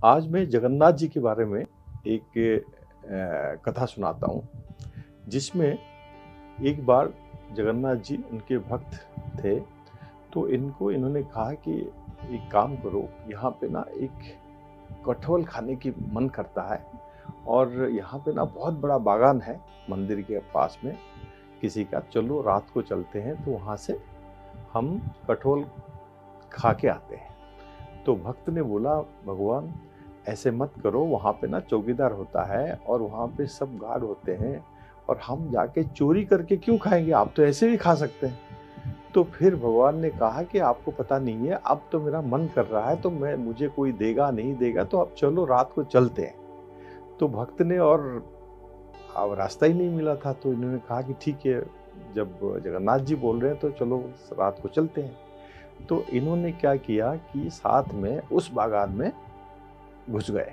आज मैं जगन्नाथ जी के बारे में एक कथा सुनाता हूँ, जिसमें एक बार जगन्नाथ जी उनके भक्त थे, तो इन्होंने कहा कि एक काम करो, यहाँ पे ना एक कटहल खाने की मन करता है और यहाँ पे ना बहुत बड़ा बागान है मंदिर के पास में किसी का, चलो रात को चलते हैं तो वहाँ से हम कटहल खा के आते हैं। तो भक्त ने बोला, भगवान ऐसे मत करो, वहाँ पे ना चौकीदार होता है और वहाँ पे सब गार्ड होते हैं और हम जाके चोरी करके क्यों खाएंगे, आप तो ऐसे भी खा सकते हैं। तो फिर भगवान ने कहा कि आपको पता नहीं है, अब तो मेरा मन कर रहा है, तो मुझे कोई देगा नहीं देगा, तो अब चलो रात को चलते हैं। तो भक्त ने, और अब रास्ता ही नहीं मिला था, तो इन्होंने कहा कि ठीक है, जब जगन्नाथ जी बोल रहे हैं तो चलो रात को चलते हैं। तो इन्होंने क्या किया कि साथ में उस बागान में घुस गए।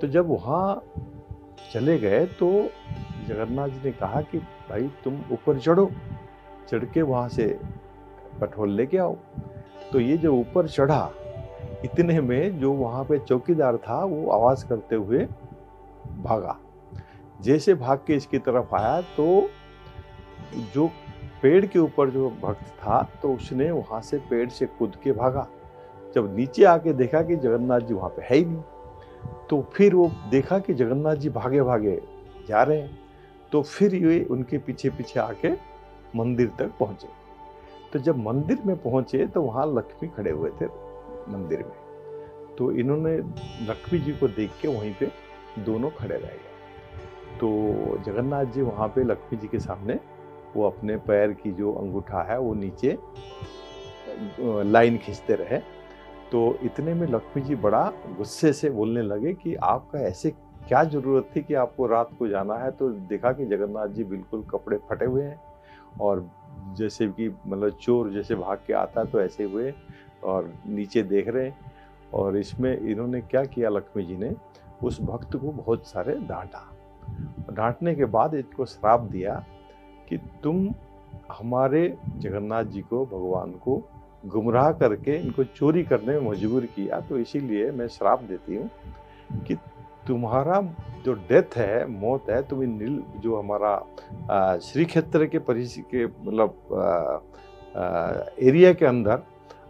तो जब वहाँ चले गए तो जगन्नाथ जी ने कहा कि भाई तुम ऊपर चढ़ो, चढ़ के वहाँ से कटहल लेके आओ। तो ये जो ऊपर चढ़ा, इतने में जो वहाँ पे चौकीदार था वो आवाज़ करते हुए भागा। जैसे भाग के इसकी तरफ आया तो जो पेड़ के ऊपर जो भक्त था, तो उसने वहाँ से पेड़ से कूद के भागा। जब नीचे आके देखा कि जगन्नाथ जी वहाँ पे है ही नहीं, तो फिर वो देखा कि जगन्नाथ जी भागे भागे जा रहे हैं। तो फिर ये उनके पीछे पीछे आके मंदिर तक पहुँचे। तो जब मंदिर में पहुँचे तो वहाँ लक्ष्मी खड़े हुए थे मंदिर में। तो इन्होंने लक्ष्मी जी को देख के वहीं पे दोनों खड़े रह गए। तो जगन्नाथ जी वहाँ पे लक्ष्मी जी के सामने वो अपने पैर की जो अंगूठा है वो नीचे लाइन खींचते रहे। तो इतने में लक्ष्मी जी बड़ा गुस्से से बोलने लगे कि आपका ऐसे क्या ज़रूरत थी कि आपको रात को जाना है। तो देखा कि जगन्नाथ जी बिल्कुल कपड़े फटे हुए हैं और जैसे कि मतलब चोर जैसे भाग के आता है तो ऐसे हुए, और नीचे देख रहे हैं। और इसमें इन्होंने क्या किया, लक्ष्मी जी ने उस भक्त को बहुत सारे डांटा। डांटने के बाद इनको श्राप दिया कि तुम हमारे जगन्नाथ जी को, भगवान को गुमराह करके इनको चोरी करने में मजबूर किया, तो इसीलिए मैं श्राप देती हूँ कि तुम्हारा जो डेथ है, मौत है, तुम इन जो हमारा श्री क्षेत्र के परिधि के मतलब एरिया के अंदर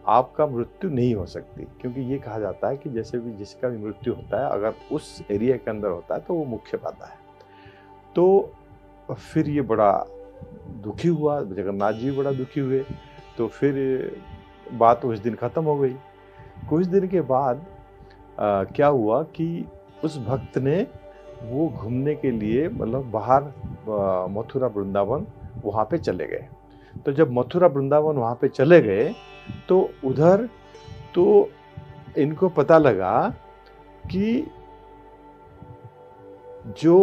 आपका मृत्यु नहीं हो सकती, क्योंकि ये कहा जाता है कि जैसे भी जिसका भी मृत्यु होता है, अगर उस एरिया के अंदर होता है तो वो मुख्य पाता है। तो फिर ये बड़ा दुखी हुआ, जगन्नाथ जी बड़ा दुखी हुए। तो फिर बात उस दिन ख़त्म हो गई। कुछ दिन के बाद क्या हुआ कि उस भक्त ने वो घूमने के लिए मतलब बाहर मथुरा वृंदावन वहाँ पे चले गए। तो जब मथुरा वृंदावन वहाँ पे चले गए तो उधर तो इनको पता लगा कि जो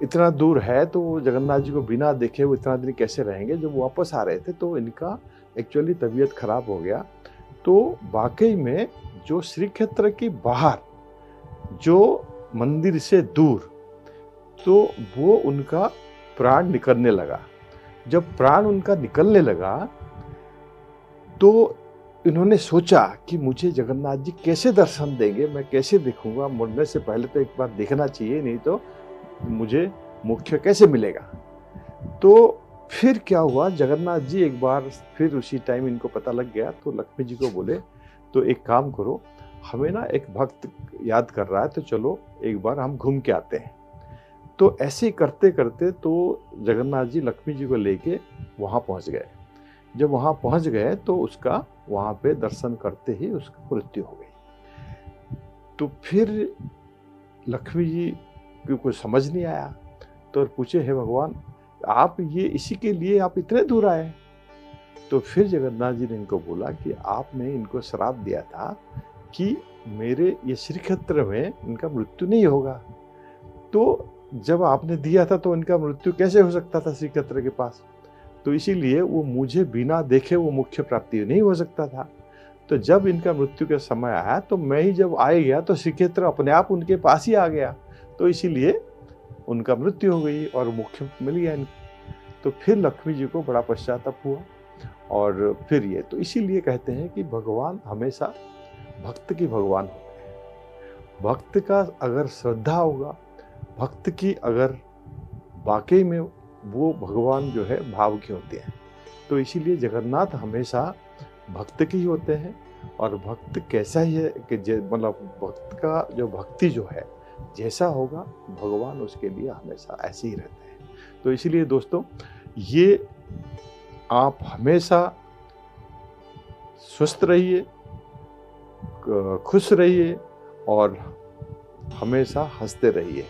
इतना दूर है तो जगन्नाथ जी को बिना देखे वो इतना दिन कैसे रहेंगे। जब वापस आ रहे थे तो इनका एक्चुअली तबीयत खराब हो गया। तो वाकई में जो श्री क्षेत्र के बाहर, जो मंदिर से दूर, तो वो उनका प्राण निकलने लगा। जब प्राण उनका निकलने लगा तो इन्होंने सोचा कि मुझे जगन्नाथ जी कैसे दर्शन देंगे, मैं कैसे देखूंगा, मरने से पहले तो एक बार देखना चाहिए, नहीं तो मुझे मोक्ष कैसे मिलेगा। तो फिर क्या हुआ, जगन्नाथ जी एक बार फिर उसी टाइम इनको पता लग गया, तो लक्ष्मी जी को बोले, तो एक काम करो, हमें ना एक भक्त याद कर रहा है, तो चलो एक बार हम घूम के आते हैं। तो ऐसे करते करते तो जगन्नाथ जी लक्ष्मी जी को लेके वहाँ पहुँच गए। जब वहाँ पहुँच गए तो उसका वहाँ पे दर्शन करते ही उसकी मृत्यु हो गई। तो फिर लक्ष्मी जी को कुछ समझ नहीं आया, तो पूछे, हे भगवान, आप ये इसी के लिए आप इतने दूर आए? तो फिर जगन्नाथ जी ने इनको बोला कि आपने इनको श्राप दिया था कि मेरे ये श्री क्षेत्र में इनका मृत्यु नहीं होगा। तो जब आपने दिया था तो इनका मृत्यु कैसे हो सकता था श्री क्षेत्र के पास? तो इसीलिए वो मुझे बिना देखे वो मोक्ष प्राप्ति नहीं हो सकता था। तो जब इनका मृत्यु का समय आया तो मैं ही जब आ गया तो श्री क्षेत्र अपने आप उनके पास ही आ गया, तो इसीलिए उनका मृत्यु हो गई और मोक्ष मिल गया इनको। तो फिर लक्ष्मी जी को बड़ा पश्चाताप हुआ और फिर ये, तो इसीलिए कहते हैं कि भगवान हमेशा भक्त की भगवान होते हैं। भक्त का अगर श्रद्धा होगा, भक्त की अगर वाकई में वो भगवान जो है भाव के होते हैं, तो इसीलिए जगन्नाथ हमेशा भक्त के ही होते हैं। और भक्त कैसा ही है कि मतलब भक्त का जो भक्ति जो है जैसा होगा, भगवान उसके लिए हमेशा ऐसे ही रहते हैं। तो इसीलिए दोस्तों, ये आप हमेशा स्वस्थ रहिए, खुश रहिए और हमेशा हंसते रहिए।